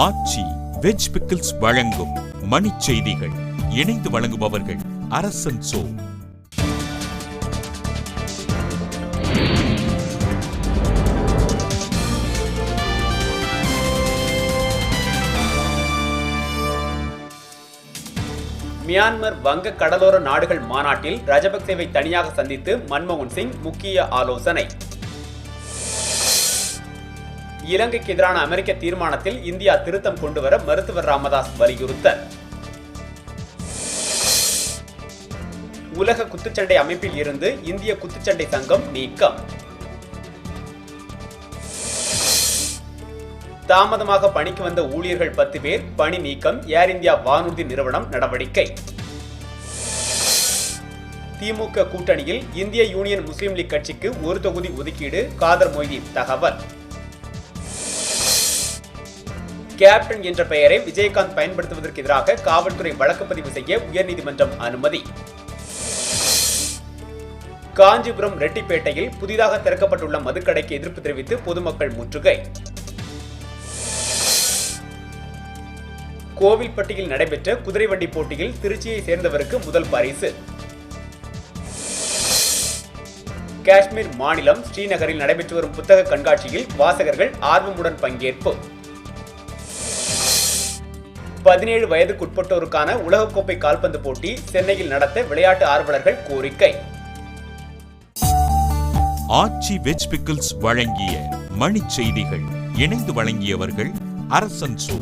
ஆச்சி veg pickles வழங்கும் மணிச் செய்திகள். இணைந்து வழங்குபவர்கள் அரசன் சோ. மியான்மர் வங்க கடலோர நாடுகள் மாநாட்டில் ராஜபக்சேவை தனியாக சந்தித்து மன்மோகன் சிங் முக்கிய ஆலோசனை. இலங்கைக்கு எதிரான அமெரிக்க தீர்மானத்தில் இந்தியா திருத்தம் கொண்டுவர மருத்துவர் ராமதாஸ் வலியுறுத்தல். உலக குத்துச்சண்டை அமைப்பில் இருந்து இந்திய குத்துச்சண்டை சங்கம் நீக்கம். தாமதமாக பணிக்கு வந்த ஊழியர்கள் 10 பேர் பணி நீக்கம். ஏர் இந்தியா வானூர்தி நிறுவனம் நடவடிக்கை. திமுக கூட்டணியில் இந்திய யூனியன் முஸ்லீம் லீக் கட்சிக்கு ஒரு தொகுதி ஒதுக்கீடு. காதர் மொய்தீன் தகவல். கேப்டன் என்ற பெயரை விஜயகாந்த் பயன்படுத்துவதற்கு எதிராக காவல்துறை வழக்கு பதிவு செய்ய உயர்நீதிமன்றம் அனுமதி. காஞ்சிபுரம் ரெட்டிப்பேட்டையில் புதிதாக திறக்கப்பட்டுள்ள மதுக்கடைக்கு எதிர்ப்பு தெரிவித்து பொதுமக்கள் முற்றுகை. கோவில்பட்டியில் நடைபெற்ற குதிரை வண்டி போட்டியில் திருச்சியை சேர்ந்தவருக்கு முதல் பரிசு. காஷ்மீர் மாநிலம் ஸ்ரீநகரில் நடைபெற்று வரும் புத்தக கண்காட்சியில் வாசகர்கள் ஆர்வமுடன் பங்கேற்பு. 17 வயதுக்குட்பட்டோருக்கான உலகக்கோப்பை கால்பந்து போட்டி சென்னையில் நடத்த விளையாட்டு ஆர்வலர்கள் கோரிக்கை. ஆச்சி வெஜ் பிக்கிள்ஸ் வழங்கிய மணிச் செய்திகள். இணைந்து வழங்கியவர்கள் அரசன் சோ.